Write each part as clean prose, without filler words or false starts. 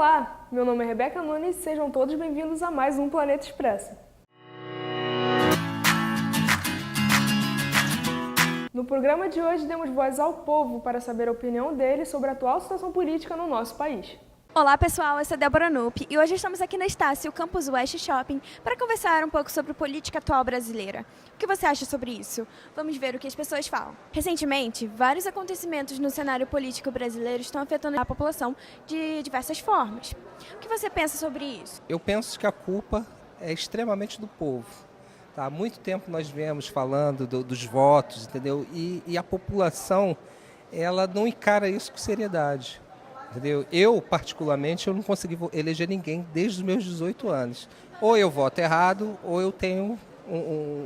Olá, meu nome é Rebeca Nunes e sejam todos bem-vindos a mais um Planeta Expresso. No programa de hoje demos voz ao povo para saber a opinião dele sobre a atual situação política no nosso país. Olá pessoal, eu sou Débora Nup e hoje estamos aqui na Estácio, Campus West Shopping, para conversar um pouco sobre a política atual brasileira. O que você acha sobre isso? Vamos ver o que as pessoas falam. Recentemente, vários acontecimentos no cenário político brasileiro estão afetando a população de diversas formas. O que você pensa sobre isso? Eu penso que a culpa é extremamente do povo. Há muito tempo nós viemos falando dos votos, entendeu? E a população, ela não encara isso com seriedade. Entendeu? Eu, particularmente, eu não consegui eleger ninguém desde os meus 18 anos. Ou eu voto errado, ou eu tenho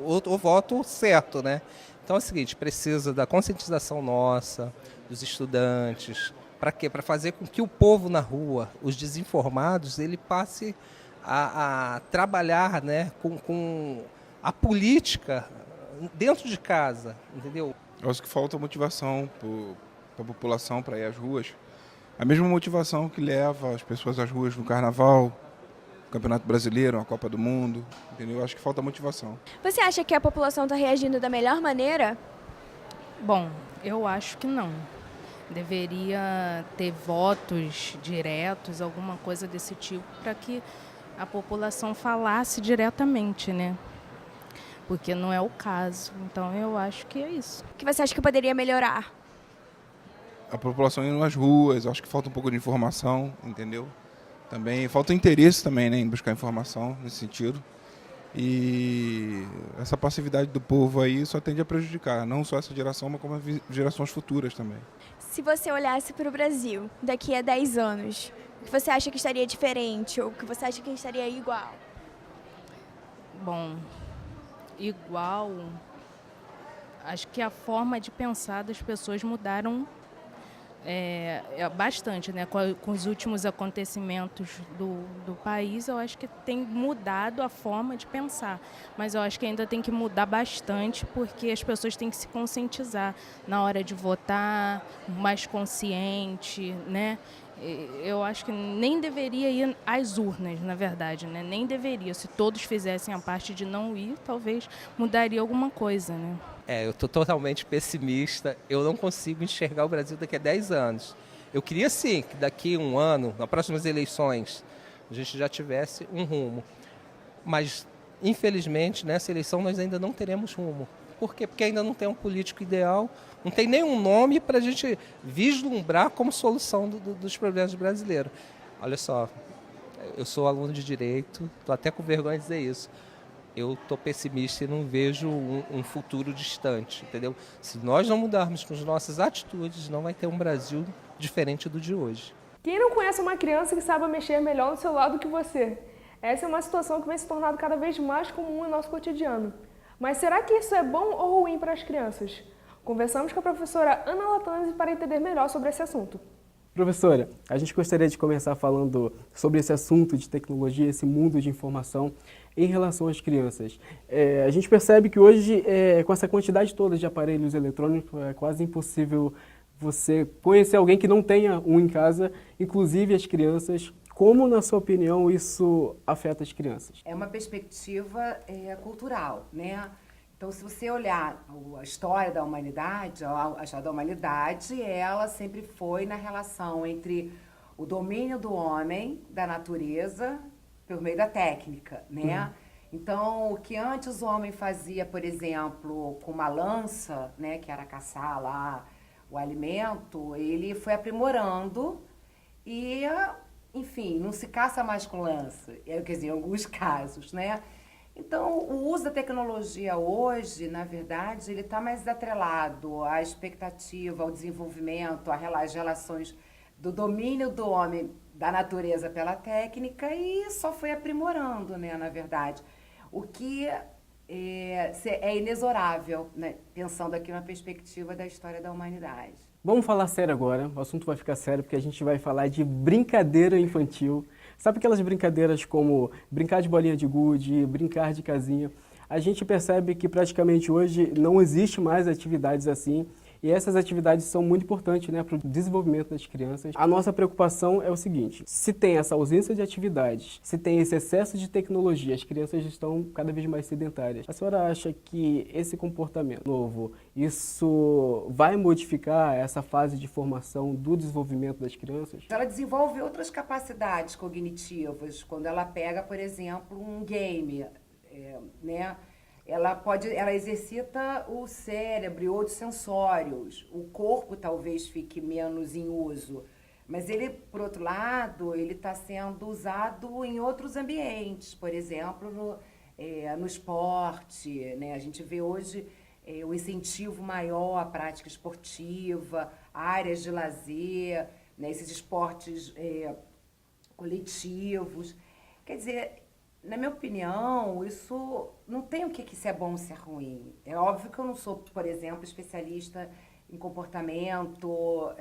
ou voto certo, né? Então é o seguinte, precisa da conscientização nossa, dos estudantes. Para quê? Para fazer com que o povo na rua, os desinformados, ele passe a trabalhar, né, com a política dentro de casa, entendeu? Eu acho que falta motivação para a população para ir às ruas. A mesma motivação que leva as pessoas às ruas no Carnaval, no Campeonato Brasileiro, na Copa do Mundo, entendeu? Eu acho que falta motivação. Você acha que a população está reagindo da melhor maneira? Bom, eu acho que não. Deveria ter votos diretos, alguma coisa desse tipo, para que a população falasse diretamente, né? Porque não é o caso. Então eu acho que é isso. O que você acha que poderia melhorar? A população indo às ruas, acho que falta um pouco de informação, entendeu? Também falta interesse também, né, em buscar informação nesse sentido. E essa passividade do povo aí só tende a prejudicar, não só essa geração, mas como as gerações futuras também. Se você olhasse para o Brasil daqui a 10 anos, o que você acha que estaria diferente ou o que você acha que estaria igual? Bom, igual, acho que a forma de pensar das pessoas mudaram bastante, né? Com os últimos acontecimentos do país, eu acho que tem mudado a forma de pensar, mas eu acho que ainda tem que mudar bastante, porque as pessoas têm que se conscientizar na hora de votar, mais consciente, né? Eu acho que nem deveria ir às urnas, na verdade, né? Nem deveria. Se todos fizessem a parte de não ir, talvez mudaria alguma coisa, né? Eu estou totalmente pessimista. Eu não consigo enxergar o Brasil daqui a 10 anos. Eu queria sim que daqui a um ano, nas próximas eleições, a gente já tivesse um rumo. Mas, infelizmente, nessa eleição nós ainda não teremos rumo. Por quê? Porque ainda não tem um político ideal, não tem nenhum nome para a gente vislumbrar como solução dos problemas brasileiros. Olha só, eu sou aluno de Direito, estou até com vergonha de dizer isso. Eu estou pessimista e não vejo um futuro distante, entendeu? Se nós não mudarmos com as nossas atitudes, não vai ter um Brasil diferente do de hoje. Quem não conhece uma criança que sabe mexer melhor no celular do que você? Essa é uma situação que vem se tornando cada vez mais comum em nosso cotidiano. Mas será que isso é bom ou ruim para as crianças? Conversamos com a professora Ana Latanzi para entender melhor sobre esse assunto. Professora, a gente gostaria de começar falando sobre esse assunto de tecnologia, esse mundo de informação em relação às crianças. A gente percebe que hoje, com essa quantidade toda de aparelhos eletrônicos, é quase impossível você conhecer alguém que não tenha um em casa, inclusive as crianças. Como, na sua opinião, isso afeta as crianças? É uma perspectiva cultural, né? Então, se você olhar a história da humanidade, a história da humanidade, ela sempre foi na relação entre o domínio do homem, da natureza, por meio da técnica, né? Então, o que antes o homem fazia, por exemplo, com uma lança, né, que era caçar lá o alimento, ele foi aprimorando e, enfim, não se caça mais com lança, quer dizer, em alguns casos, né? Então, o uso da tecnologia hoje, na verdade, ele está mais atrelado à expectativa, ao desenvolvimento, às relações do domínio do homem, da natureza pela técnica, e só foi aprimorando, né, na verdade. O que é inexorável, né, pensando aqui na perspectiva da história da humanidade. Vamos falar sério agora, o assunto vai ficar sério porque a gente vai falar de brincadeira infantil. Sabe aquelas brincadeiras como brincar de bolinha de gude, brincar de casinha? A gente percebe que praticamente hoje não existe mais atividades assim E essas atividades são muito importantes, né, para o desenvolvimento das crianças. A nossa preocupação é o seguinte: se tem essa ausência de atividades, se tem esse excesso de tecnologia, as crianças estão cada vez mais sedentárias. A senhora acha que esse comportamento novo, isso vai modificar essa fase de formação do desenvolvimento das crianças? Ela desenvolve outras capacidades cognitivas quando ela pega, por exemplo, um game, né? Ela exercita o cérebro e outros sensórios. O corpo talvez fique menos em uso, mas ele, por outro lado, ele está sendo usado em outros ambientes, por exemplo, no esporte, né? A gente vê hoje o incentivo maior à prática esportiva, áreas de lazer, né? Esses esportes coletivos. Quer dizer, na minha opinião, isso não tem o que se é bom ou se é ruim. É óbvio que eu não sou, por exemplo, especialista em comportamento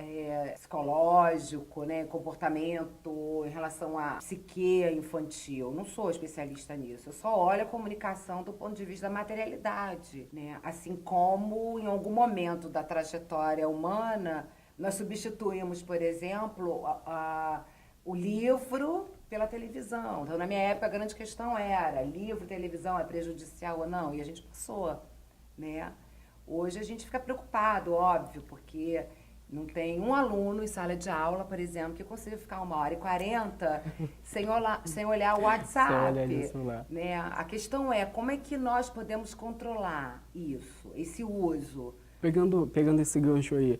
psicológico, né? Comportamento em relação à psique infantil. Não sou especialista nisso. Eu só olho a comunicação do ponto de vista da materialidade, né? Assim como em algum momento da trajetória humana nós substituímos, por exemplo, o livro pela televisão. Então, na minha época, a grande questão era: livro, televisão é prejudicial ou não? E a gente passou, né? Hoje a gente fica preocupado, óbvio, porque não tem um aluno em sala de aula, por exemplo, que consiga ficar 1h40 sem olhar o WhatsApp. Né? A questão é como é que nós podemos controlar isso, esse uso. Pegando esse gancho aí,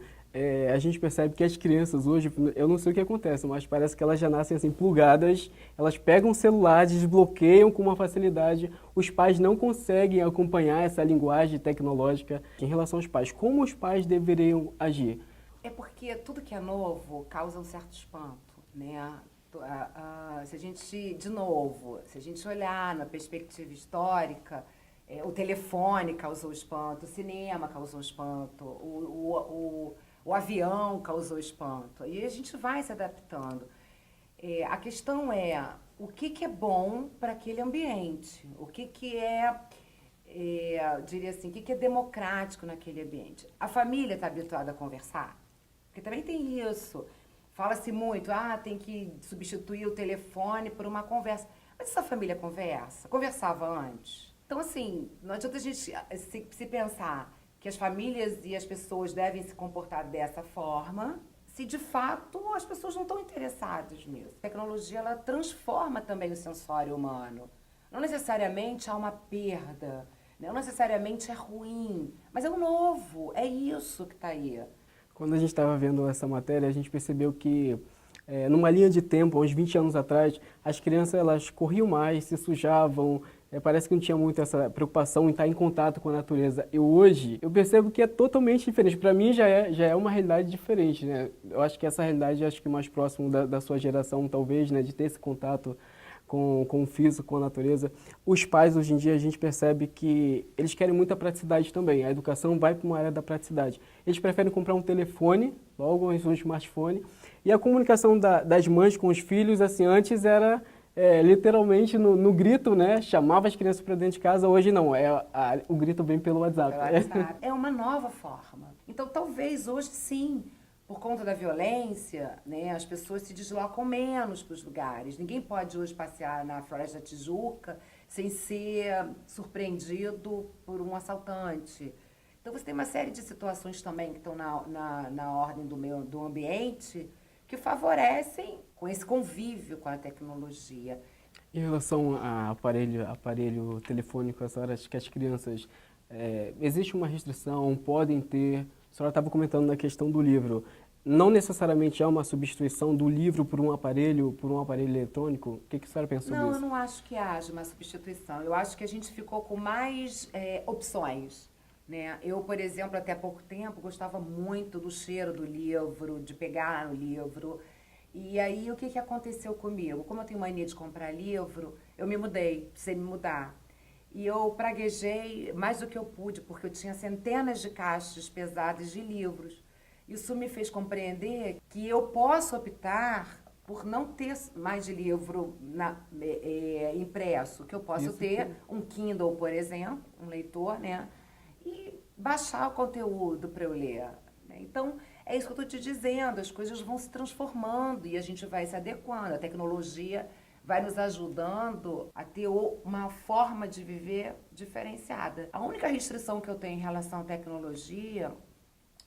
a gente percebe que as crianças hoje, eu não sei o que acontece, mas parece que elas já nascem assim, plugadas, elas pegam o celular, desbloqueiam com uma facilidade, os pais não conseguem acompanhar essa linguagem tecnológica. Em relação aos pais, como os pais deveriam agir? É porque tudo que é novo causa um certo espanto, né? Se a gente, de novo, se a gente olhar na perspectiva histórica, o telefone causou espanto, o cinema causou espanto, o avião causou espanto. E a gente vai se adaptando. A questão é o que é bom para aquele ambiente, o que é, eu diria assim, o que é democrático naquele ambiente. A família está habituada a conversar? Porque também tem isso. Fala-se muito, tem que substituir o telefone por uma conversa. Mas essa família conversava antes. Então, assim, não adianta a gente se pensar que as famílias e as pessoas devem se comportar dessa forma, se de fato as pessoas não estão interessadas nisso. A tecnologia, ela transforma também o sensório humano. Não necessariamente há uma perda, não necessariamente é ruim, mas é o novo, é isso que está aí. Quando a gente estava vendo essa matéria, a gente percebeu que, numa linha de tempo, há uns 20 anos atrás, as crianças elas corriam mais, se sujavam, parece que não tinha muito essa preocupação em estar em contato com a natureza. E hoje, eu percebo que é totalmente diferente. Para mim, já é uma realidade diferente, né? Eu acho que essa realidade, acho que mais próximo da sua geração, talvez, né? De ter esse contato com o físico, com a natureza. Os pais, hoje em dia, a gente percebe que eles querem muita praticidade também. A educação vai para uma área da praticidade. Eles preferem comprar um telefone, logo um smartphone. E a comunicação das mães com os filhos, assim, antes era literalmente no grito, né? Chamava as crianças para dentro de casa. Hoje não, o grito vem pelo WhatsApp. É uma nova forma. Então, talvez hoje sim, por conta da violência, né, as pessoas se deslocam menos para os lugares. Ninguém pode hoje passear na Floresta da Tijuca sem ser surpreendido por um assaltante. Então, você tem uma série de situações também que estão na ordem do ambiente que favorecem com esse convívio com a tecnologia. Em relação a aparelho telefônico, a senhora acha que as crianças, existe uma restrição, podem ter? A senhora estava comentando na questão do livro. Não necessariamente há uma substituição do livro por um aparelho eletrônico? O que a senhora pensa sobre isso? Não, eu não acho que haja uma substituição. Eu acho que a gente ficou com mais opções. Né? Eu, por exemplo, até há pouco tempo, gostava muito do cheiro do livro, de pegar o livro. E aí, o que aconteceu comigo? Como eu tenho mania de comprar livro, eu me mudei, precisei me mudar. E eu praguejei mais do que eu pude, porque eu tinha centenas de caixas pesadas de livros. Isso me fez compreender que eu posso optar por não ter mais de livro impresso, que eu posso ter um Kindle, por exemplo, um leitor, né? E baixar o conteúdo para eu ler. Então, é isso que eu estou te dizendo, as coisas vão se transformando e a gente vai se adequando, a tecnologia vai nos ajudando a ter uma forma de viver diferenciada. A única restrição que eu tenho em relação à tecnologia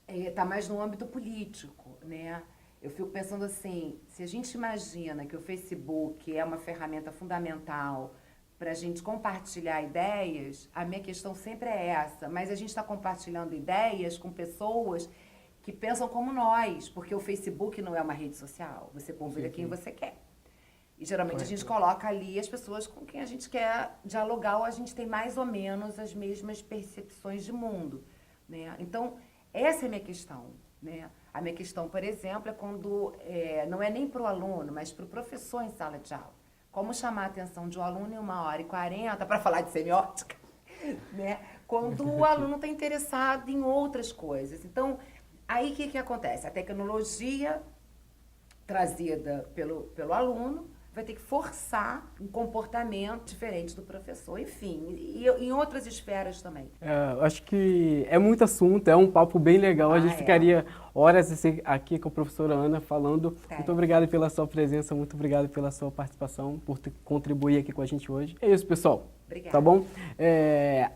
está mais no âmbito político, né? Eu fico pensando assim, se a gente imagina que o Facebook é uma ferramenta fundamental para a gente compartilhar ideias, a minha questão sempre é essa, mas a gente está compartilhando ideias com pessoas que pensam como nós, porque o Facebook não é uma rede social, você convida quem você quer. E geralmente a gente coloca ali as pessoas com quem a gente quer dialogar ou a gente tem mais ou menos as mesmas percepções de mundo, né? Então, essa é a minha questão, né? A minha questão, por exemplo, é quando não é nem para o aluno, mas para o professor em sala de aula. Como chamar a atenção de um aluno em 1h40 para falar de semiótica, né? Quando o aluno está interessado em outras coisas. Então, aí o que acontece? A tecnologia trazida pelo aluno vai ter que forçar um comportamento diferente do professor, enfim, e em outras esferas também. Acho que é muito assunto, é um papo bem legal, a gente ficaria horas aqui com a professora Ana falando. Muito obrigado pela sua presença, muito obrigado pela sua participação, por contribuir aqui com a gente hoje. É isso, pessoal. Obrigada. Tá bom?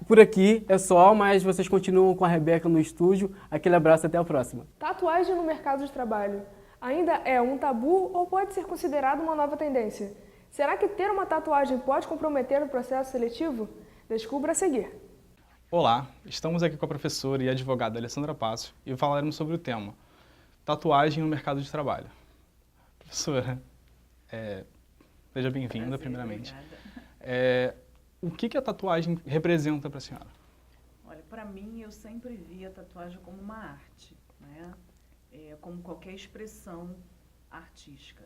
Por aqui é só, mas vocês continuam com a Rebeca no estúdio. Aquele abraço, até a próxima. Tatuagem no mercado de trabalho ainda é um tabu ou pode ser considerado uma nova tendência? Será que ter uma tatuagem pode comprometer o processo seletivo? Descubra a seguir. Olá, estamos aqui com a professora e advogada Alessandra Passo e falaremos sobre o tema tatuagem no mercado de trabalho. Professora, seja bem-vinda primeiramente. O que a tatuagem representa para a senhora? Olha, para mim, eu sempre vi a tatuagem como uma arte, né? Como qualquer expressão artística.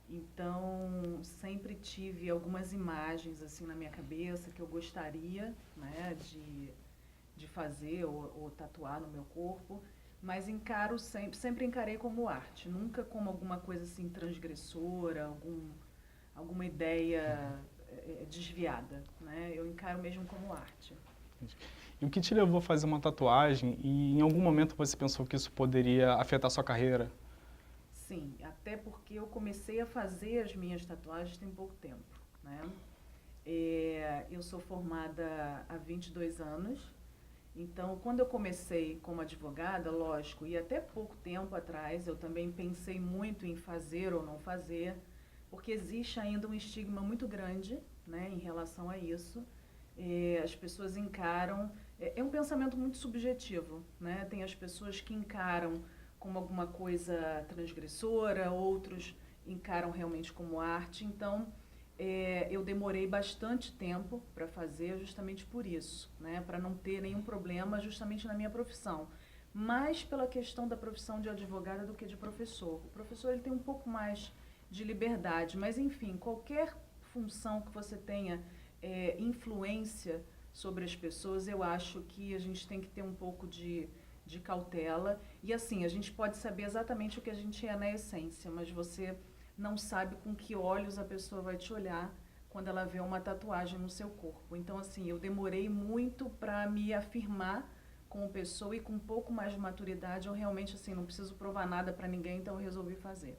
Então, sempre tive algumas imagens assim na minha cabeça que eu gostaria, né, de fazer ou tatuar no meu corpo, mas sempre encarei como arte, nunca como alguma coisa assim transgressora, alguma ideia desviada, né? Eu encaro mesmo como arte. E o que te levou a fazer uma tatuagem e em algum momento você pensou que isso poderia afetar a sua carreira? Sim, até porque eu comecei a fazer as minhas tatuagens tem pouco tempo, né? Eu sou formada há 22 anos, então quando eu comecei como advogada, lógico, e até pouco tempo atrás eu também pensei muito em fazer ou não fazer, porque existe ainda um estigma muito grande, né, em relação a isso. As pessoas encaram, é um pensamento muito subjetivo, né? Tem as pessoas que encaram como alguma coisa transgressora, outros encaram realmente como arte. Então, eu demorei bastante tempo para fazer justamente por isso, né? Para não ter nenhum problema justamente na minha profissão. Mais pela questão da profissão de advogada do que de professor. O professor ele tem um pouco mais de liberdade, mas enfim, qualquer função que você tenha influência sobre as pessoas, eu acho que a gente tem que ter um pouco de cautela. E assim, a gente pode saber exatamente o que a gente é na essência, mas você não sabe com que olhos a pessoa vai te olhar quando ela vê uma tatuagem no seu corpo. Então, assim, eu demorei muito para me afirmar como pessoa e com um pouco mais de maturidade, eu realmente, assim, não preciso provar nada para ninguém, então eu resolvi fazer.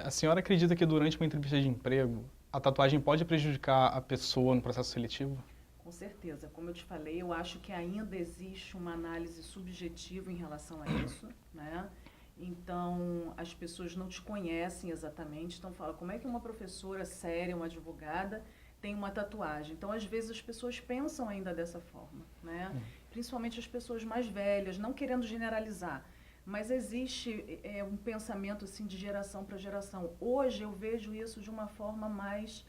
A senhora acredita que durante uma entrevista de emprego, a tatuagem pode prejudicar a pessoa no processo seletivo? Com certeza. Como eu te falei, eu acho que ainda existe uma análise subjetiva em relação a isso, né? Então, as pessoas não te conhecem exatamente, então fala, como é que uma professora séria, uma advogada, tem uma tatuagem? Então, às vezes, as pessoas pensam ainda dessa forma, né? Principalmente as pessoas mais velhas, não querendo generalizar, mas existe um pensamento assim, de geração para geração. Hoje, eu vejo isso de uma forma mais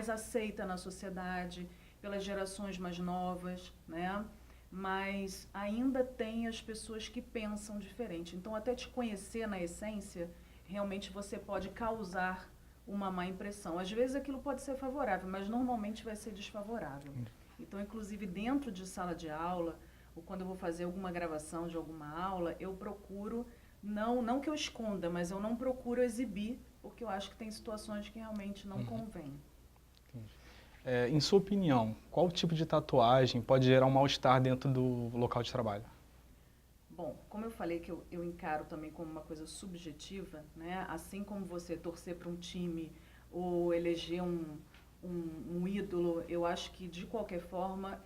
aceita na sociedade, pelas gerações mais novas, né? Mas ainda tem as pessoas que pensam diferente. Então, até te conhecer na essência, realmente você pode causar uma má impressão. Às vezes aquilo pode ser favorável, mas normalmente vai ser desfavorável. Então, inclusive dentro de sala de aula, ou quando eu vou fazer alguma gravação de alguma aula, eu procuro, não que eu esconda, mas eu não procuro exibir, porque eu acho que tem situações que realmente não convém. Em sua opinião, qual tipo de tatuagem pode gerar um mal-estar dentro do local de trabalho? Bom, como eu falei que eu encaro também como uma coisa subjetiva, né? Assim como você torcer para um time ou eleger um ídolo, eu acho que, de qualquer forma,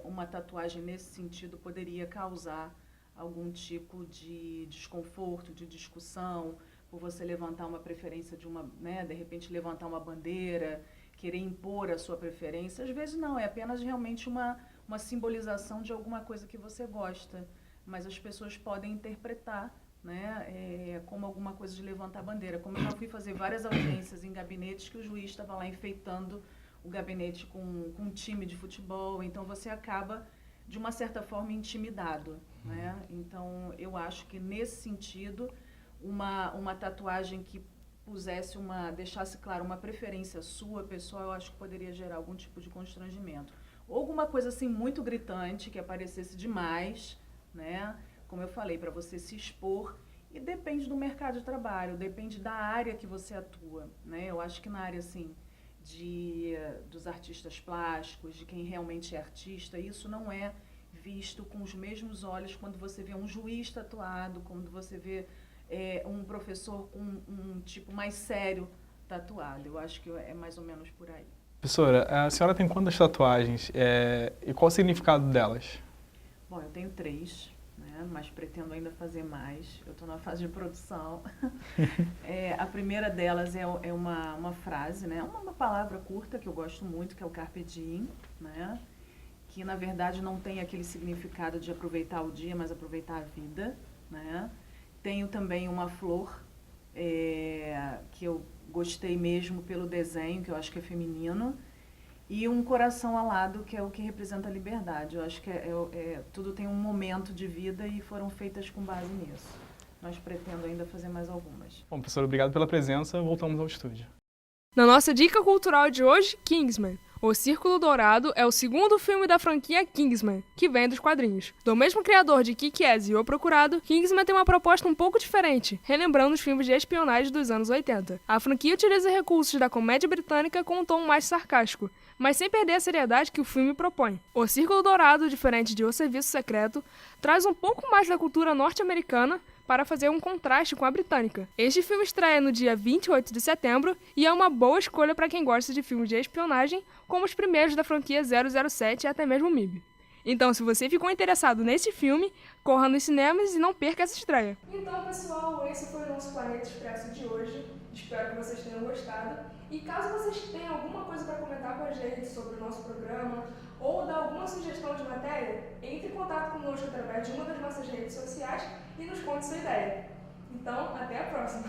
uma tatuagem nesse sentido poderia causar algum tipo de desconforto, de discussão, por você levantar uma preferência de uma, né, de repente levantar uma bandeira, querer impor a sua preferência. Às vezes não, é apenas realmente uma simbolização de alguma coisa que você gosta, mas as pessoas podem interpretar, né, como alguma coisa de levantar a bandeira. Como eu já fui fazer várias audiências em gabinetes que o juiz estava lá enfeitando o gabinete com um time de futebol, então você acaba, de uma certa forma, intimidado, né? Então, eu acho que, nesse sentido, uma tatuagem que deixasse claro uma preferência sua, pessoal, eu acho que poderia gerar algum tipo de constrangimento. Ou alguma coisa assim muito gritante, que aparecesse demais, né? Como eu falei, para você se expor, e depende do mercado de trabalho, depende da área que você atua, né? Eu acho que na área, assim, dos artistas plásticos, de quem realmente é artista, isso não é visto com os mesmos olhos quando você vê um juiz tatuado, quando você vê um professor com um tipo mais sério tatuado. Eu acho que é mais ou menos por aí. Professora, a senhora tem quantas tatuagens e qual o significado delas? Bom, eu tenho 3, né, mas pretendo ainda fazer mais. Eu estou na fase de produção. A primeira delas é uma frase, né, uma palavra curta que eu gosto muito, que é o Carpe Diem, né, que na verdade não tem aquele significado de aproveitar o dia, mas aproveitar a vida, né. Tenho também uma flor que eu gostei mesmo pelo desenho, que eu acho que é feminino, e um coração alado, que é o que representa a liberdade. Eu acho que tudo tem um momento de vida e foram feitas com base nisso. Mas pretendo ainda fazer mais algumas. Bom, professor, obrigado pela presença. Voltamos ao estúdio. Na nossa dica cultural de hoje, Kingsman. O Círculo Dourado é o segundo filme da franquia Kingsman, que vem dos quadrinhos. Do mesmo criador de Kick-Ass e O Procurado, Kingsman tem uma proposta um pouco diferente, relembrando os filmes de espionagem dos anos 80. A franquia utiliza recursos da comédia britânica com um tom mais sarcástico, mas sem perder a seriedade que o filme propõe. O Círculo Dourado, diferente de O Serviço Secreto, traz um pouco mais da cultura norte-americana para fazer um contraste com a britânica. Este filme estreia no dia 28 de setembro e é uma boa escolha para quem gosta de filmes de espionagem, como os primeiros da franquia 007 e até mesmo MIB. Então, se você ficou interessado nesse filme, corra nos cinemas e não perca essa estreia. Então, pessoal, esse foi o nosso Planeta Expresso de hoje. Espero que vocês tenham gostado. E caso vocês tenham alguma coisa para comentar com a gente sobre o nosso programa ou dar alguma sugestão de matéria, entre em contato conosco através de uma das nossas redes sociais e nos conte sua ideia. Então, até a próxima!